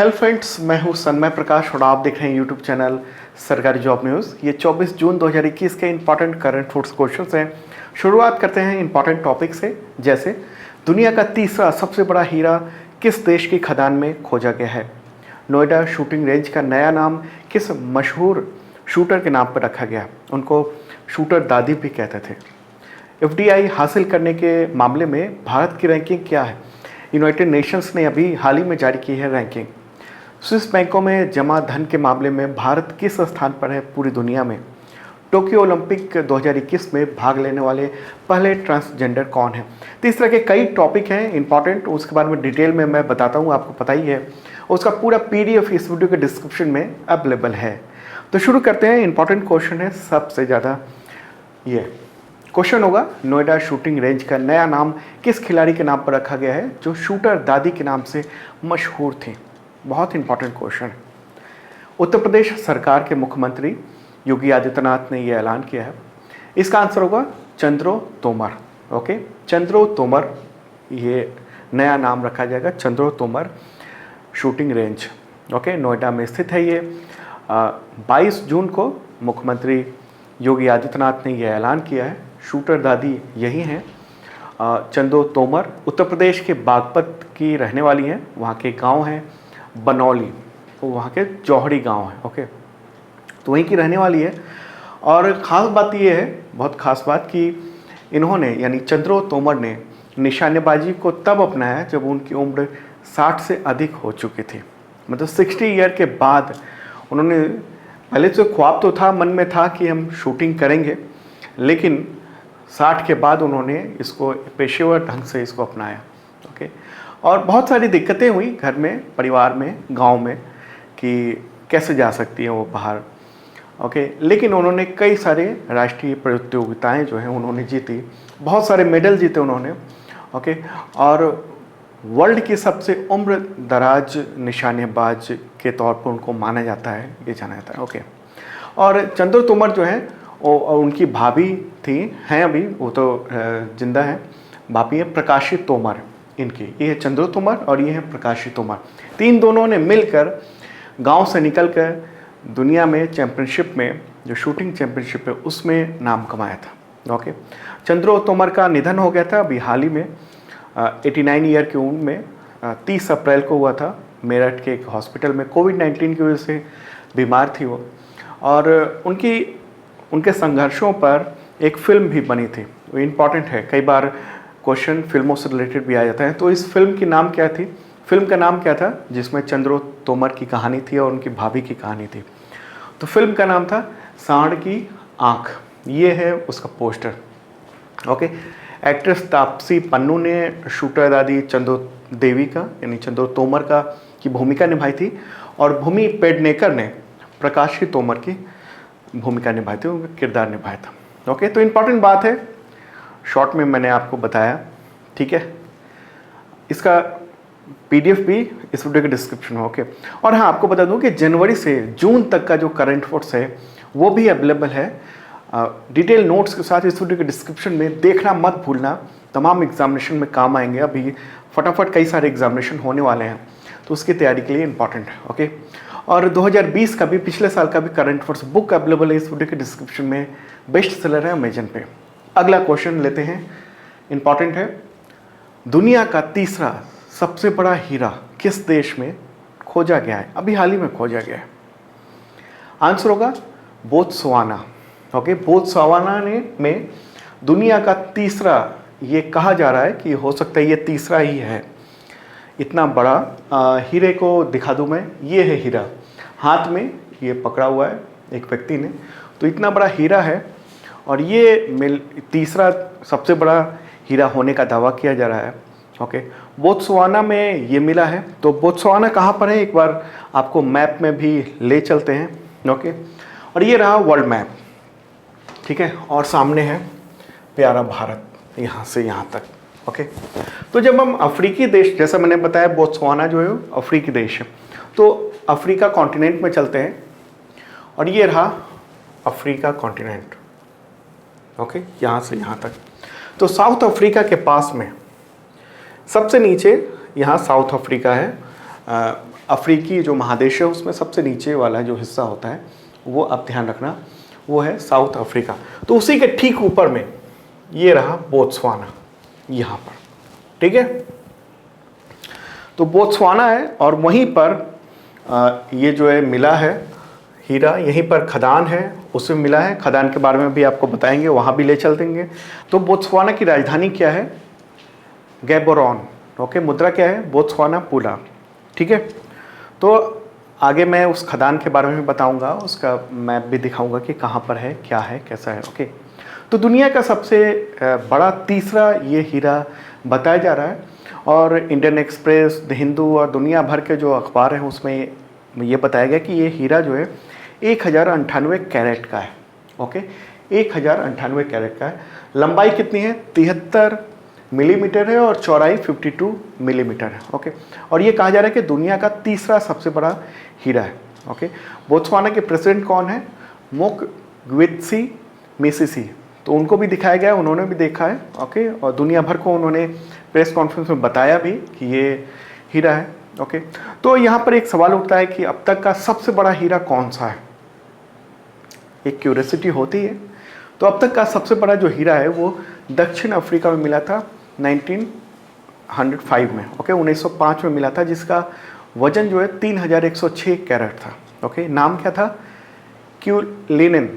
Hello friends, मैं हूं सन्मय प्रकाश और आप देख रहे हैं यूट्यूब चैनल सरकारी जॉब न्यूज़। ये 24 जून 2021 के इंपॉर्टेंट करंट अफेयर्स क्वेश्चंस हैं। शुरुआत करते हैं इंपॉर्टेंट टॉपिक से, जैसे दुनिया का तीसरा सबसे बड़ा हीरा किस देश की खदान में खोजा गया है? नोएडा शूटिंग रेंज का नया नाम किस मशहूर शूटर के नाम पर रखा गया? उनको शूटर दादी भी कहते थे। एफडीआई हासिल करने के मामले में भारत की रैंकिंग क्या है? यूनाइटेड नेशंस ने अभी हाल ही में जारी की है रैंकिंग। स्विस बैंकों में जमा धन के मामले में भारत किस स्थान पर है पूरी दुनिया में? टोक्यो ओलंपिक 2021 में भाग लेने वाले पहले ट्रांसजेंडर कौन है? तो इस तरह के कई टॉपिक हैं इंपॉर्टेंट, उसके बारे में डिटेल में मैं बताता हूँ, आपको पता ही है। उसका पूरा पीडीएफ इस वीडियो के डिस्क्रिप्शन में अवेलेबल है। तो शुरू करते हैं। इंपॉर्टेंट क्वेश्चन है सबसे ज़्यादा ये क्वेश्चन होगा, नोएडा शूटिंग रेंज का नया नाम किस खिलाड़ी के नाम पर रखा गया है जो शूटर दादी के नाम से मशहूर थी? बहुत इंपॉर्टेंट क्वेश्चन है। उत्तर प्रदेश सरकार के मुख्यमंत्री योगी आदित्यनाथ ने यह ऐलान किया है। इसका आंसर होगा चंद्रो तोमर। ओके, चंद्रो तोमर, ये नया नाम रखा जाएगा, Chandro Tomar shooting range. Okay, Noida में स्थित है ये। 22 जून को मुख्यमंत्री योगी आदित्यनाथ ने यह ऐलान किया है। शूटर दादी यही हैं, चंदो तोमर। उत्तर प्रदेश के बागपत की रहने वाली हैं। वहाँ के गांव हैं बनौली, वो वहाँ के जौहरी गांव हैं। ओके, तो वहीं की रहने वाली है। और ख़ास बात ये है, बहुत ख़ास बात, कि इन्होंने यानी चंद्रो तोमर ने निशानेबाजी को तब अपनाया जब उनकी उम्र 60 से अधिक हो चुकी थी। मतलब 60 ईयर के बाद उन्होंने, पहले तो ख्वाब तो था, मन में था कि हम शूटिंग करेंगे, लेकिन 60 के बाद उन्होंने इसको पेशेवर ढंग से इसको अपनाया। ओके, और बहुत सारी दिक्कतें हुई घर में, परिवार में, गांव में, कि कैसे जा सकती हैं वो बाहर। ओके, लेकिन उन्होंने कई सारे राष्ट्रीय प्रतियोगिताएं जो हैं उन्होंने जीती, बहुत सारे मेडल जीते उन्होंने। ओके, और वर्ल्ड की सबसे उम्र दराज निशानेबाज के तौर पर उनको माना जाता है, ये जाना जाता है। ओके, और चंद्र तोमर जो है और उनकी भाभी थी, हैं अभी, वो तो जिंदा हैं, भाभी है प्रकाशी तोमर इनकी। ये है चंद्र तोमर और ये है प्रकाशी तोमर। तीन दोनों ने मिलकर गांव से निकलकर दुनिया में चैंपियनशिप में, जो शूटिंग चैंपियनशिप है, उसमें नाम कमाया था। ओके, चंद्र तोमर का निधन हो गया था अभी हाल ही में, 89 ईयर की उम्र में। 30 अप्रैल को हुआ था। मेरठ के एक हॉस्पिटल में कोविड-19 की वजह से बीमार थी वो। और उनके संघर्षों पर एक फिल्म भी बनी थी, वो इम्पॉर्टेंट है। कई बार क्वेश्चन फिल्मों से रिलेटेड भी आ जाता है। तो इस फिल्म की नाम क्या थी? फिल्म का नाम क्या था जिसमें चंद्रो तोमर की कहानी थी और उनकी भाभी की कहानी थी? तो फिल्म का नाम था सांड की आँख। ये है उसका poster. Okay, actress Taapsee Pannu ने शूटर दादी चंद्रो देवी का यानी चंद्रो तोमर का की भूमिका निभाई थी, और भूमि पेडनेकर ने प्रकाशी तोमर की भूमिका निभाई थी, उनका किरदार निभाया था। ओके, तो इम्पॉर्टेंट बात है, शॉर्ट में मैंने आपको बताया। ठीक है, इसका पीडीएफ भी इस वीडियो के डिस्क्रिप्शन में। ओके, और हाँ, आपको बता दूं कि जनवरी से जून तक का जो करंट अफेयर्स है वो भी अवेलेबल है डिटेल नोट्स के साथ इस वीडियो के डिस्क्रिप्शन में। देखना मत भूलना, तमाम एग्जामिनेशन में काम आएंगे। अभी फटाफट कई सारे एग्जामिनेशन होने वाले हैं, तो उसकी तैयारी के लिए इंपॉर्टेंट है। ओके, और 2020 का भी, पिछले साल का भी करंट अफेयर्स बुक अवेलेबल है इस वीडियो के डिस्क्रिप्शन में। बेस्ट सेलर है अमेजन पे। अगला क्वेश्चन लेते हैं, इंपॉर्टेंट है। दुनिया का तीसरा सबसे बड़ा हीरा किस देश में खोजा गया है? अभी हाल ही में खोजा गया है। आंसर होगा बोत्सवाना। ओके, बोत्सवाना में दुनिया का तीसरा, ये कहा जा रहा है कि हो सकता है ये तीसरा ही है। इतना बड़ा हीरे को दिखा दूं मैं, ये है हीरा, हाथ में ये पकड़ा हुआ है एक व्यक्ति ने। तो इतना बड़ा हीरा है, और ये तीसरा सबसे बड़ा हीरा होने का दावा किया जा रहा है। ओके, बोत्सवाना में ये मिला है। तो बोत्सवाना कहाँ पर है, एक बार आपको मैप में भी ले चलते हैं। ओके, और ये रहा वर्ल्ड मैप। ठीक है, और सामने है प्यारा भारत, यहाँ से यहाँ तक। ओके, तो जब हम अफ्रीकी देश, जैसा मैंने बताया बोत्सवाना जो है अफ्रीकी देश है, तो अफ्रीका कॉन्टिनेंट में चलते हैं, और ये रहा अफ्रीका कॉन्टिनेंट। ओके, यहाँ से यहाँ तक। तो साउथ अफ्रीका के पास में सबसे नीचे यहाँ साउथ अफ्रीका है, अफ्रीकी जो महादेश है उसमें सबसे नीचे वाला जो हिस्सा होता है वो आप ध्यान रखना, वो है साउथ अफ्रीका। तो उसी के ठीक ऊपर में ये रहा बोत्सवाना, यहाँ पर, ठीक है। तो बोत्सवाना है और वहीं पर ये जो है मिला है हीरा, यहीं पर खदान है उसमें मिला है। खदान के बारे में भी आपको बताएंगे, वहाँ भी ले चल देंगे। तो बोत्सवाना की राजधानी क्या है? गैबोरोन। ओके, मुद्रा क्या है? बोत्सवाना पूला, ठीक है। तो आगे मैं उस खदान के बारे में बताऊंगा, उसका मैप भी दिखाऊंगा कि कहाँ पर है, क्या है, कैसा है। ओके, तो दुनिया का सबसे बड़ा तीसरा ये हीरा बताया जा रहा है और इंडियन एक्सप्रेस, द हिंदू और दुनिया भर के जो अखबार हैं उसमें ये बताया गया कि ये हीरा जो है 1098 कैरेट का है। ओके, 1098 कैरेट का है। लंबाई कितनी है? 73 मिलीमीटर है और चौड़ाई 52 मिलीमीटर है। ओके, और ये कहा जा रहा है कि दुनिया का तीसरा सबसे बड़ा हीरा है। ओके, बोत्सवाना के प्रेसिडेंट कौन है? मोकवेत्सी मेसिसी। तो उनको भी दिखाया गया, उन्होंने भी देखा है। ओके, और दुनिया भर को उन्होंने प्रेस कॉन्फ्रेंस में बताया भी कि ये हीरा है। ओके, तो यहाँ पर एक सवाल उठता है कि अब तक का सबसे बड़ा हीरा कौन सा है? एक क्यूरियोसिटी होती है। तो अब तक का सबसे बड़ा जो हीरा है वो दक्षिण अफ्रीका में मिला था 1905 में। ओके, 1905 में मिला था, जिसका वजन जो है 3106 कैरेट था। ओके, नाम क्या था? क्यूलिनिन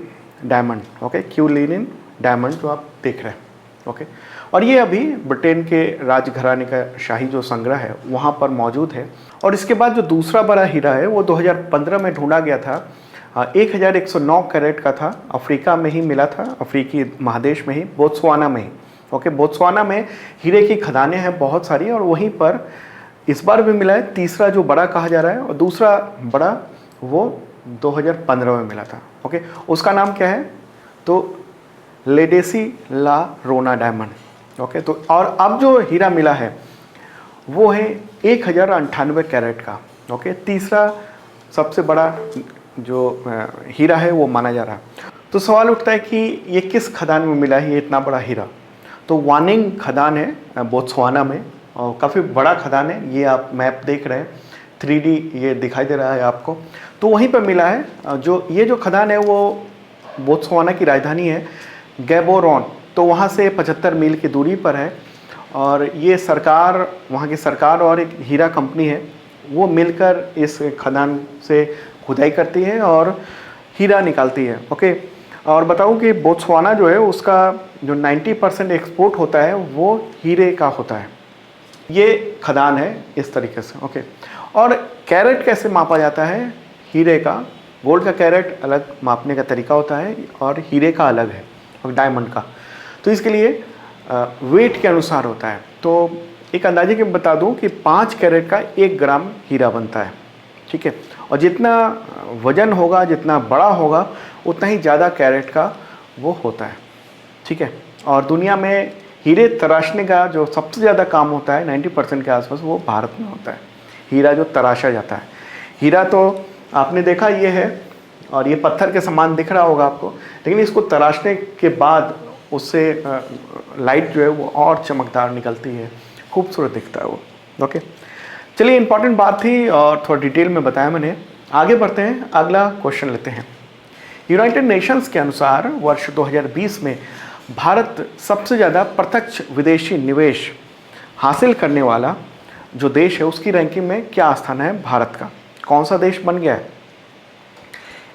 डायमंड। ओके, क्यूलिनिन डायमंड जो आप देख रहे हैं। ओके, और ये अभी ब्रिटेन के राजघराने का शाही जो संग्रह है वहाँ पर मौजूद है। और इसके बाद जो दूसरा बड़ा हीरा है वो 2015 में ढूंढा गया था, 1109 कैरेट का था। अफ्रीका में ही मिला था, अफ्रीकी महादेश में ही, बोत्सवाना में ही। ओके, बोत्सवाना में हीरे की खदानें हैं बहुत सारी और वहीं पर इस बार भी मिला है। तीसरा जो बड़ा कहा जा रहा है और दूसरा बड़ा वो 2015 में मिला था। ओके, उसका नाम क्या है? तो लेडेसी ला रोना डायमंड। ओके, तो और अब जो हीरा मिला है वो है 1098 कैरेट का। ओके, तीसरा सबसे बड़ा जो हीरा है वो माना जा रहा है। तो सवाल उठता है कि ये किस खदान में मिला है ये इतना बड़ा हीरा? तो वानिंग खदान है बोत्सवाना में और काफ़ी बड़ा खदान है। ये आप मैप देख रहे हैं, 3D ये दिखाई दे रहा है आपको। तो वहीं पर मिला है। जो ये जो खदान है वो बोत्सवाना की राजधानी है गैबोरोन। तो वहाँ से 75 मील की दूरी पर है और ये सरकार, वहाँ की सरकार और एक हीरा कंपनी है वो मिलकर इस खदान से खुदाई करती है और हीरा निकालती है। ओके, और बताऊँ कि बोत्सवाना जो है उसका जो 90% एक्सपोर्ट होता है वो हीरे का होता है। ये खदान है इस तरीके से। ओके, और कैरेट कैसे मापा जाता है हीरे का? गोल्ड का कैरेट अलग मापने का तरीका होता है और हीरे का अलग है और डायमंड का। तो इसके लिए वेट के अनुसार होता है। तो एक अंदाजे के बता दूं कि 5 कैरेट का 1 ग्राम हीरा बनता है, ठीक है। और जितना वजन होगा, जितना बड़ा होगा, उतना ही ज़्यादा कैरेट का वो होता है, ठीक है। और दुनिया में हीरे तराशने का जो सबसे ज़्यादा काम होता है 90% के आसपास, वो भारत में होता है। हीरा जो तराशा जाता है, हीरा तो आपने देखा ये है और ये पत्थर के समान दिख रहा होगा आपको, लेकिन इसको तराशने के बाद उससे लाइट जो है वो और चमकदार निकलती है, खूबसूरत दिखता है वो। ओके, चलिए, इंपॉर्टेंट बात थी और थोड़ा डिटेल में बताया मैंने। आगे बढ़ते हैं, अगला क्वेश्चन लेते हैं। यूनाइटेड नेशंस के अनुसार वर्ष 2020 में भारत सबसे ज़्यादा प्रत्यक्ष विदेशी निवेश हासिल करने वाला जो देश है उसकी रैंकिंग में क्या स्थान है भारत का? कौन सा देश बन गया है?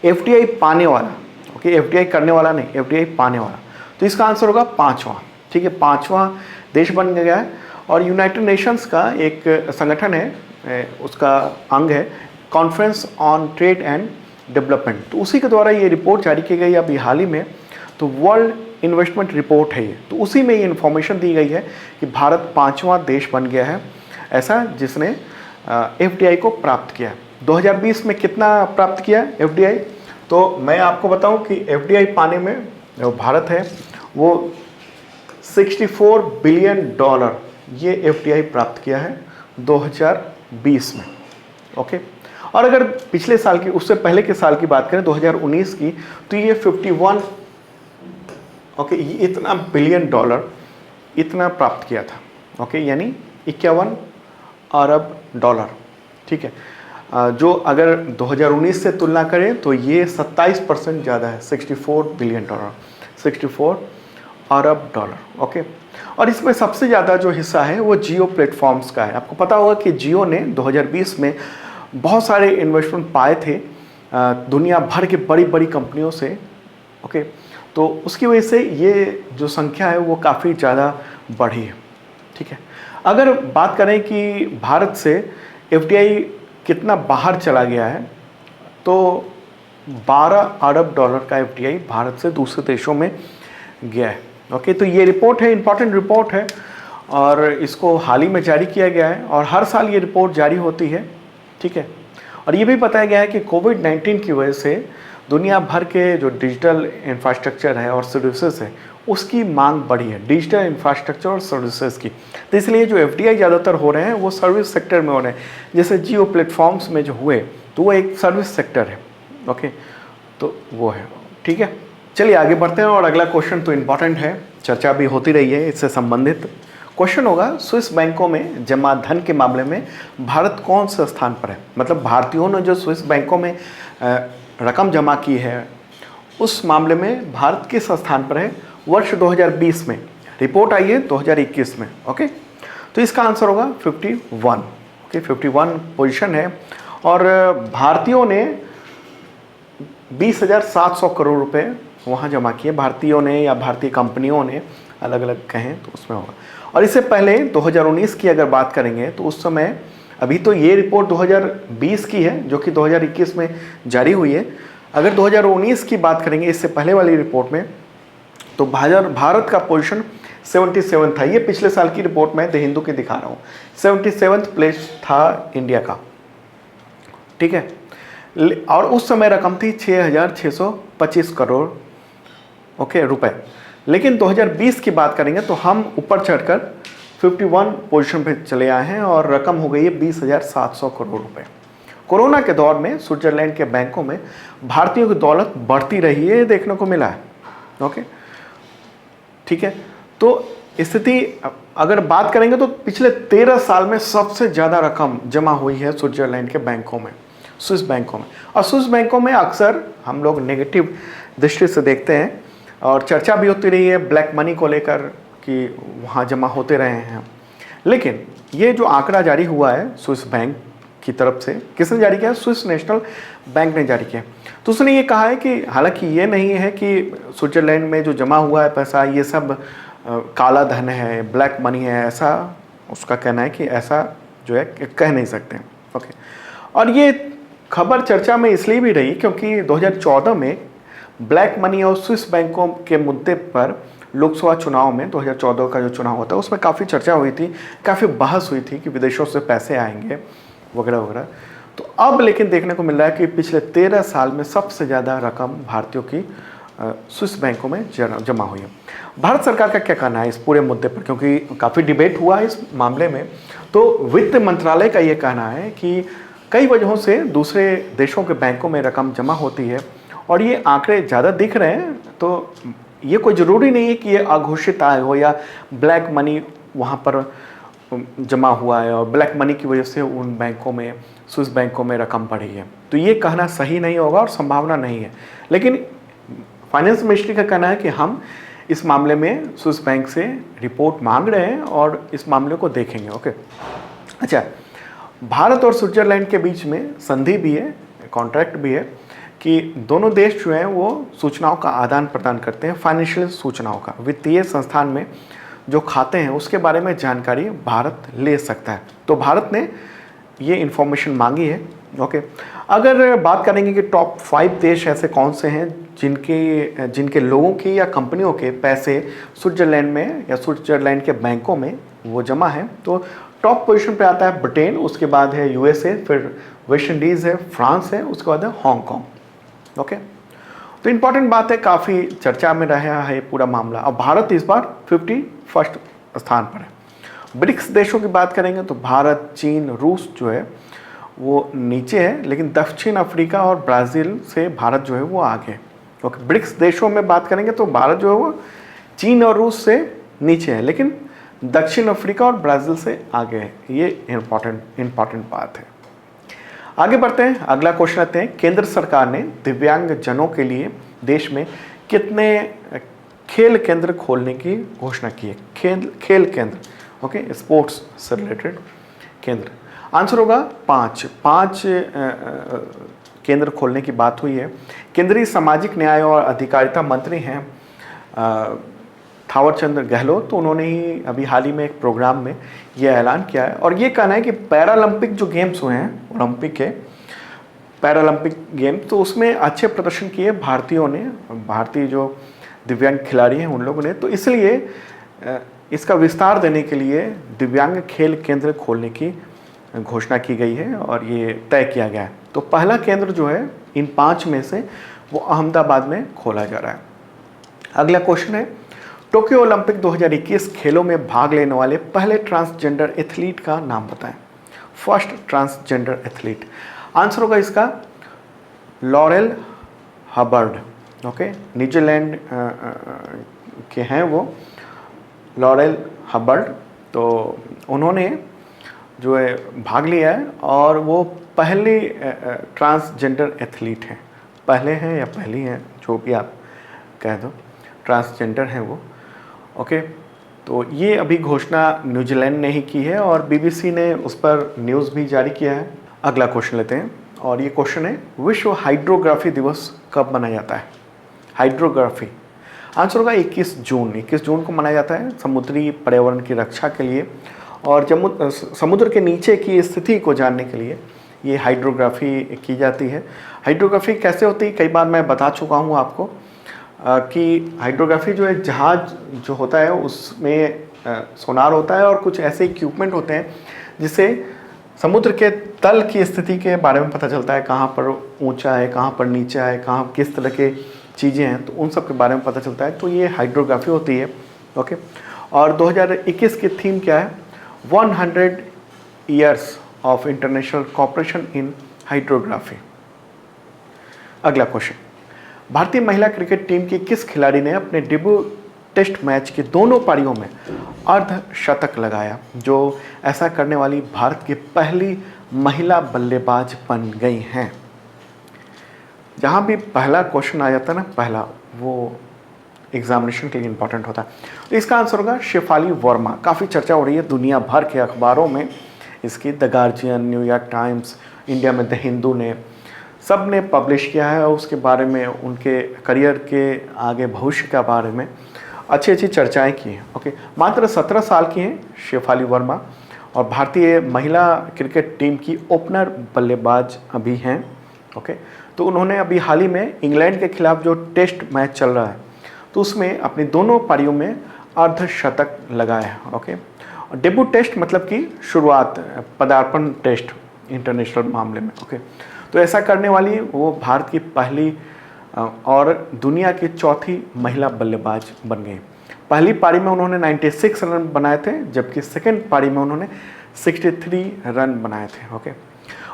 FDI पाने वाला। ओके, FDI करने वाला नहीं, FDI पाने वाला। तो इसका आंसर होगा 5वां, ठीक है, 5वां देश बन गया है। और यूनाइटेड नेशंस का एक संगठन है, उसका अंग है conference on trade and development. तो उसी के द्वारा ये रिपोर्ट जारी की गई अभी हाल ही में। तो वर्ल्ड इन्वेस्टमेंट रिपोर्ट है ये। तो उसी में ये इन्फॉर्मेशन दी गई है कि भारत 5वां देश बन गया है ऐसा जिसने FDI को प्राप्त किया। 2020 में कितना प्राप्त किया FDI? तो मैं आपको बताऊं कि FDI पाने में जो भारत है वो $64 बिलियन ये FDI प्राप्त किया है 2020 में। ओके, और अगर पिछले साल की, उससे पहले के साल की बात करें 2019 की, तो ये 51 इतना $बिलियन इतना प्राप्त किया था। ओके, यानी 51 अरब डॉलर, ठीक है। जो अगर 2019 से तुलना करें तो ये 27% ज़्यादा है, 64 बिलियन डॉलर, 64 अरब डॉलर। ओके, और इसमें सबसे ज़्यादा जो हिस्सा है वो जियो प्लेटफॉर्म्स का है। आपको पता होगा कि जियो ने 2020 में बहुत सारे इन्वेस्टमेंट पाए थे दुनिया भर के बड़ी बड़ी कंपनियों से। ओके, तो उसकी वजह से ये जो संख्या है वो काफ़ी ज़्यादा बढ़ी है। ठीक है, अगर बात करें कि भारत से एफडीआई कितना बाहर चला गया है तो 12 अरब डॉलर का एफडीआई भारत से दूसरे देशों में गया है। ओके, तो ये रिपोर्ट है, इंपॉर्टेंट रिपोर्ट है और इसको हाल ही में जारी किया गया है और हर साल ये रिपोर्ट जारी होती है। ठीक है, और ये भी बताया गया है कि कोविड-19 की वजह से दुनिया भर के जो डिजिटल इंफ्रास्ट्रक्चर है और सर्विसेज है उसकी मांग बढ़ी है, डिजिटल इंफ्रास्ट्रक्चर और सर्विसेज की। तो इसलिए जो एफडीआई ज़्यादातर हो रहे हैं वो सर्विस सेक्टर में हो रहे हैं। जैसे जियो प्लेटफॉर्म्स में जो हुए तो वो एक सर्विस सेक्टर है। ओके, तो वो है। ठीक है, चलिए आगे बढ़ते हैं और अगला क्वेश्चन तो इम्पॉर्टेंट है, चर्चा भी होती रही है इससे संबंधित। क्वेश्चन होगा, स्विस बैंकों में जमा धन के मामले में भारत कौन से स्थान पर है? मतलब भारतीयों ने जो स्विस बैंकों में रकम जमा की है उस मामले में भारत किस स्थान पर है वर्ष 2020 में? रिपोर्ट आई है 2021 में। ओके, तो इसका आंसर होगा 51। ओके, 51 पोजीशन है और भारतीयों ने 20,700 करोड़ रुपए वहाँ जमा किए, भारतीयों ने या भारतीय कंपनियों ने, अलग अलग कहें तो उसमें होगा। और इससे पहले 2019 की अगर बात करेंगे तो उस समय, अभी तो ये रिपोर्ट 2020 की है जो कि 2021 में जारी हुई है। अगर 2019 की बात करेंगे इससे पहले वाली रिपोर्ट में तो भारत का पोजीशन 77 था। ये पिछले साल की रिपोर्ट में द हिंदू की दिखा रहा हूँ, 77th प्लेस था इंडिया का। ठीक है, और उस समय रकम थी 6,625 करोड़ ओके रुपए। लेकिन 2020 की बात करेंगे तो हम ऊपर चढ़कर 51 पोजीशन पे चले आए हैं और रकम हो गई है 20,700 करोड़ रुपए। कोरोना के दौर में स्विट्जरलैंड के बैंकों में भारतीयों की दौलत बढ़ती रही है, देखने को मिला है। ओके, ठीक है, तो स्थिति अगर बात करेंगे तो पिछले 13 साल में सबसे ज़्यादा रकम जमा हुई है स्विट्जरलैंड के बैंकों में, स्विस बैंकों में। और स्विस बैंकों में अक्सर हम लोग नेगेटिव दृष्टि से देखते हैं और चर्चा भी होती रही है ब्लैक मनी को लेकर कि वहाँ जमा होते रहे हैं। लेकिन ये जो आंकड़ा जारी हुआ है स्विस बैंक की तरफ से, किसने जारी किया? स्विस नेशनल बैंक ने जारी किया। तो उसने ये कहा है कि हालांकि ये नहीं है कि स्विट्जरलैंड में जो जमा हुआ है पैसा ये सब काला धन है, ब्लैक मनी है, ऐसा उसका कहना है कि ऐसा जो है कह नहीं सकते। ओके, और ये खबर चर्चा में इसलिए भी रही क्योंकि 2014 में ब्लैक मनी और स्विस बैंकों के मुद्दे पर लोकसभा चुनाव में 2014 का जो चुनाव होता है उसमें काफ़ी चर्चा हुई थी, काफ़ी बहस हुई थी कि विदेशों से पैसे आएंगे वगैरह वगैरह। तो अब लेकिन देखने को मिल रहा है कि पिछले 13 साल में सबसे ज़्यादा रकम भारतीयों की स्विस बैंकों में जमा हुई है। भारत सरकार का क्या कहना है इस पूरे मुद्दे पर, क्योंकि काफ़ी डिबेट हुआ है इस मामले में। तो वित्त मंत्रालय का ये कहना है कि कई वजहों से दूसरे देशों के बैंकों में रकम जमा होती है और ये आंकड़े ज़्यादा दिख रहे हैं, तो ये कोई ज़रूरी नहीं है कि ये अघोषित आय हो या ब्लैक मनी वहाँ पर जमा हुआ है और ब्लैक मनी की वजह से उन बैंकों में, स्विस बैंकों में रकम बढ़ी है। तो ये कहना सही नहीं होगा और संभावना नहीं है। लेकिन फाइनेंस मिनिस्ट्री का कहना है कि हम इस मामले में स्विस बैंक से रिपोर्ट मांग रहे हैं और इस मामले को देखेंगे। ओके, अच्छा, भारत और स्विट्जरलैंड के बीच में संधि भी है, कॉन्ट्रैक्ट भी है कि दोनों देश जो हैं वो सूचनाओं का आदान प्रदान करते हैं, फाइनेंशियल सूचनाओं का। वित्तीय संस्थान में जो खाते हैं उसके बारे में जानकारी भारत ले सकता है। तो भारत ने ये इन्फॉर्मेशन मांगी है। ओके, अगर बात करेंगे कि टॉप 5 देश ऐसे कौन से हैं जिनके लोगों की या कंपनियों के पैसे स्विट्जरलैंड में या स्विट्जरलैंड के बैंकों में वो जमा है, तो टॉप पोजीशन पे आता है ब्रिटेन, उसके बाद है यूएसए, फिर वेस्ट इंडीज़ है, फ्रांस है, उसके बाद है हांगकांग। ओके, तो इम्पॉर्टेंट बात है, काफ़ी चर्चा में रहा है पूरा मामला। अब भारत इस बार 51st स्थान पर है। ब्रिक्स देशों की बात करेंगे तो भारत, चीन, रूस जो है वो नीचे है, लेकिन दक्षिण अफ्रीका और ब्राज़ील से भारत जो है वो आगे है। ओके, ब्रिक्स देशों में बात करेंगे तो भारत जो है वो चीन और रूस से नीचे है, लेकिन दक्षिण अफ्रीका और ब्राज़ील से आगे है। ये इम्पॉर्टेंट बात है। आगे बढ़ते हैं, अगला क्वेश्चन लेते हैं। केंद्र सरकार ने दिव्यांग जनों के लिए देश में कितने खेल केंद्र खोलने की घोषणा की है? खेल केंद्र, ओके, स्पोर्ट्स से रिलेटेड केंद्र। आंसर होगा 5 केंद्र खोलने की बात हुई है। केंद्रीय सामाजिक न्याय और अधिकारिता मंत्री हैं थावरचंद गहलोत, तो उन्होंने ही अभी हाल ही में एक प्रोग्राम में यह ऐलान किया है। और ये कहना है कि पैरालंपिक जो गेम्स हुए हैं, ओलंपिक के पैरालंपिक गेम, तो उसमें अच्छे प्रदर्शन किए भारतीयों ने, भारतीय जो दिव्यांग खिलाड़ी हैं उन लोगों ने, तो इसलिए इसका विस्तार देने के लिए दिव्यांग खेल केंद्र खोलने की घोषणा की गई है और ये तय किया गया है। तो पहला केंद्र जो है इन 5 में से वो अहमदाबाद में खोला जा रहा है। अगला क्वेश्चन है, टोक्यो ओलंपिक 2021 खेलों में भाग लेने वाले पहले ट्रांसजेंडर एथलीट का नाम बताएं। फर्स्ट ट्रांसजेंडर एथलीट, आंसर होगा इसका लॉरेल हबर्ड, ओके, न्यूजीलैंड के हैं वो, लॉरेल हबर्ड। तो उन्होंने जो है भाग लिया है और वो पहले ट्रांसजेंडर एथलीट हैं, पहले हैं या पहली हैं, जो भी आप कह दो, ट्रांसजेंडर हैं वो, ओके। तो ये अभी घोषणा न्यूजीलैंड ने ही की है और बीबीसी ने उस पर न्यूज़ भी जारी किया है। अगला क्वेश्चन लेते हैं और ये क्वेश्चन है, विश्व हाइड्रोग्राफी दिवस कब मनाया जाता है? हाइड्रोग्राफी, आंसर होगा 21 जून। 21 जून को मनाया जाता है समुद्री पर्यावरण की रक्षा के लिए और समुद्र के नीचे की स्थिति को जानने के लिए ये हाइड्रोग्राफी की जाती है। हाइड्रोग्राफी कैसे होती है, कई बार मैं बता चुका हूँ आपको कि हाइड्रोग्राफी जो है, जहाज जो होता है उसमें सोनार होता है और कुछ ऐसे इक्विपमेंट होते हैं जिससे समुद्र के तल की स्थिति के बारे में पता चलता है, कहाँ पर ऊंचा है, कहाँ पर नीचा है, कहाँ किस तरह के चीज़ें हैं, तो उन सब के बारे में पता चलता है। तो ये हाइड्रोग्राफी होती है, ओके। और 2021 की थीम क्या है? 100 years of international cooperation in hydrography. अगला क्वेश्चन, भारतीय महिला क्रिकेट टीम की किस खिलाड़ी ने अपने डेब्यू टेस्ट मैच की दोनों पारियों में अर्धशतक लगाया? जो ऐसा करने वाली भारत की पहली महिला बल्लेबाज बन गई हैं। जहाँ भी पहला क्वेश्चन आ जाता है ना, पहला, वो एग्जामिनेशन के लिए इंपॉर्टेंट होता है। तो इसका आंसर होगा शेफाली वर्मा। काफ़ी चर्चा हो रही है दुनिया भर के अखबारों में इसकी, the guardian, New York times, India में द हिंदू ने, सब ने पब्लिश किया है और उसके बारे में, उनके करियर के आगे भविष्य के बारे में अच्छी अच्छी चर्चाएं की हैं, ओके। मात्र 17 साल की हैं शेफाली वर्मा और भारतीय महिला क्रिकेट टीम की ओपनर बल्लेबाज अभी हैं, ओके। तो उन्होंने अभी हाल ही में इंग्लैंड के खिलाफ जो टेस्ट मैच चल रहा है तो उसमें अपनी दोनों पारियों में अर्धशतक लगाया है, ओके। डेब्यू टेस्ट मतलब कि शुरुआत, पदार्पण टेस्ट इंटरनेशनल मामले में, ओके। तो ऐसा करने वाली वो भारत की पहली और दुनिया की चौथी महिला बल्लेबाज बन गई। पहली पारी में उन्होंने 96 रन बनाए थे, जबकि सेकंड पारी में उन्होंने 63 रन बनाए थे, ओके।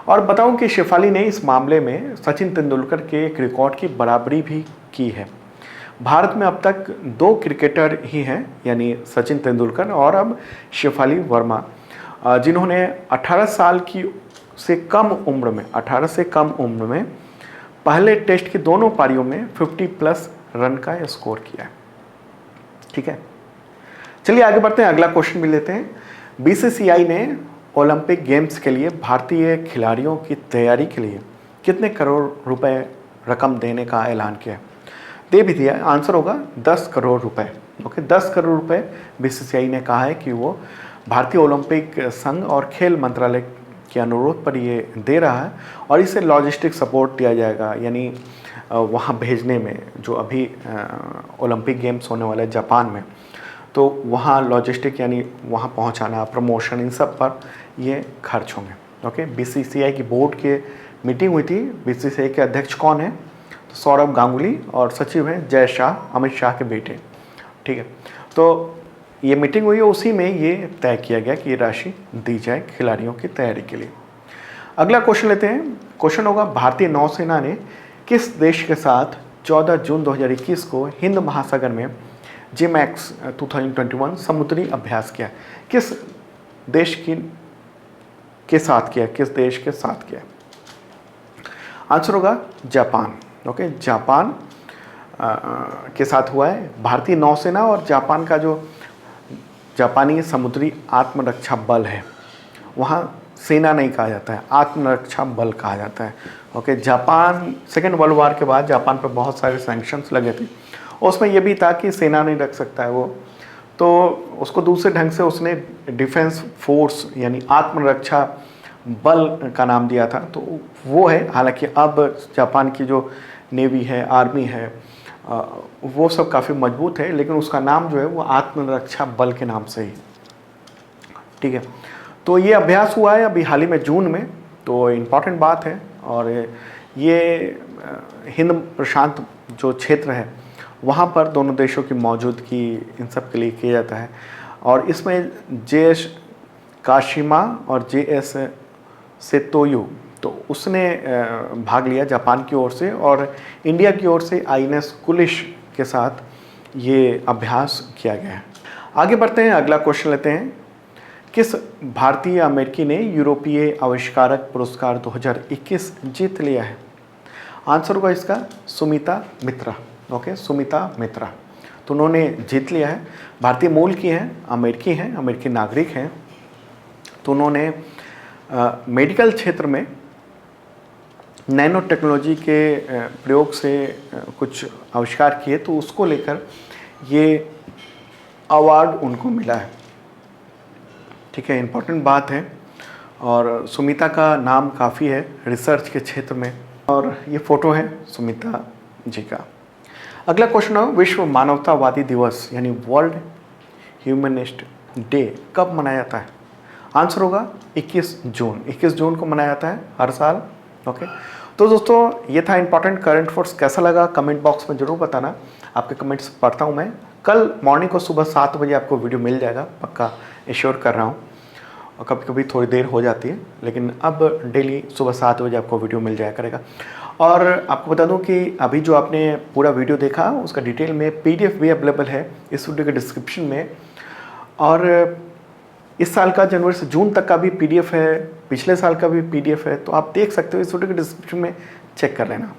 और बताऊं कि शेफाली ने इस मामले में सचिन तेंदुलकर के एक रिकॉर्ड की बराबरी भी की है। भारत में अब तक 2 क्रिकेटर ही हैं, यानी सचिन तेंदुलकर और अब शेफाली वर्मा, जिन्होंने 18 साल की से कम उम्र में, 18 से कम उम्र में पहले टेस्ट की दोनों पारियों में 50+ रन का स्कोर किया है, ठीक है। चलिए आगे बढ़ते हैं, अगला क्वेश्चन भी लेते हैं। बीसीसीआई ने ओलंपिक गेम्स के लिए भारतीय खिलाड़ियों की तैयारी के लिए कितने करोड़ रुपए रकम देने का ऐलान किया? दे भी दिया, आंसर होगा 10 करोड़ रुपए, ओके। 10 करोड़ रुपए बीसीसीआई ने कहा है कि वो भारतीय ओलंपिक संघ और खेल मंत्रालय के अनुरोध पर ये दे रहा है और इसे लॉजिस्टिक सपोर्ट दिया जाएगा, यानी वहाँ भेजने में, जो अभी ओलंपिक गेम्स होने वाले जापान में, तो वहाँ लॉजिस्टिक यानी वहाँ पहुँचाना, प्रमोशन, इन सब पर ये खर्च होंगे, ओके। बीसीसीआई की बोर्ड के मीटिंग हुई थी। बीसीसीआई के अध्यक्ष कौन है? तो सौरभ गांगुली और सचिव हैं जय शाह, अमित शाह के बेटे, ठीक है। तो ये मीटिंग हुई है, उसी में ये तय किया गया कि ये राशि दी जाए खिलाड़ियों की तैयारी के लिए। अगला क्वेश्चन लेते हैं। क्वेश्चन होगा, भारतीय नौसेना ने किस देश के साथ 14 जून 2021 को हिंद महासागर में जिमैक्स 2021 समुद्री अभ्यास किया? किस देश के साथ किया? किस देश के साथ किया? आंसर होगा जापान। ओके, जापान के साथ हुआ है। भारतीय नौसेना और जापान का जो जापानी समुद्री आत्मरक्षा बल है, वहाँ सेना नहीं कहा जाता है, आत्मरक्षा बल कहा जाता है। Okay, Japan second world war के बाद जापान पर बहुत सारे सैंक्शंस लगे थे, उसमें यह भी था कि सेना नहीं रख सकता है वो, तो उसको दूसरे ढंग से उसने डिफेंस फोर्स यानी आत्मरक्षा बल का नाम दिया था। तो वो है, हालांकि अब जापान की जो नेवी है, आर्मी है, वो सब काफ़ी मजबूत है, लेकिन उसका नाम जो है वो आत्मरक्षा बल के नाम से ही, ठीक है। तो ये अभ्यास हुआ है अभी हाल ही में जून में, तो इम्पॉर्टेंट बात है। और ये हिंद प्रशांत जो क्षेत्र है वहाँ पर दोनों देशों की मौजूदगी इन सब के लिए किया जाता है। और इसमें JS काशिमा और JS सेतोयू, तो उसने भाग लिया जापान की ओर से, और इंडिया की ओर से INS कुलिश के साथ ये अभ्यास किया गया है। आगे बढ़ते हैं, अगला क्वेश्चन लेते हैं। किस भारतीय अमेरिकी ने यूरोपीय आविष्कारक पुरस्कार 2021 जीत लिया है? आंसर होगा इसका सुमिता मित्रा। ओके, सुमिता मित्रा, तो उन्होंने जीत लिया है। भारतीय मूल की हैं, अमेरिकी नागरिक हैं। तो उन्होंने मेडिकल क्षेत्र में नैनो टेक्नोलॉजी के प्रयोग से कुछ आविष्कार किए, तो उसको लेकर ये अवार्ड उनको मिला है, ठीक है, इम्पोर्टेंट बात है। और सुमिता का नाम काफ़ी है रिसर्च के क्षेत्र में, और ये फ़ोटो है सुमिता जी का। अगला क्वेश्चन है, विश्व मानवतावादी दिवस यानी वर्ल्ड ह्यूमनिस्ट डे कब मनाया जाता है? आंसर होगा 21 जून। 21 जून को मनाया जाता है हर साल। ओके, तो दोस्तों ये था इंपॉर्टेंट करंट अफेयर्स। कैसा लगा कमेंट बॉक्स में ज़रूर बताना, आपके कमेंट्स पढ़ता हूँ मैं। कल मॉर्निंग को सुबह 7 बजे आपको वीडियो मिल जाएगा, पक्का एश्योर कर रहा हूँ। और कभी कभी थोड़ी देर हो जाती है, लेकिन अब डेली सुबह 7 बजे आपको वीडियो मिल जाया करेगा। और आपको बता दूं कि अभी जो आपने पूरा वीडियो देखा उसका डिटेल में PDF भी अवेलेबल है इस वीडियो के डिस्क्रिप्शन में। और इस साल का जनवरी से जून तक का भी PDF है, पिछले साल का भी PDF है, तो आप देख सकते हो, इस वीडियो के डिस्क्रिप्शन में चेक कर लेना।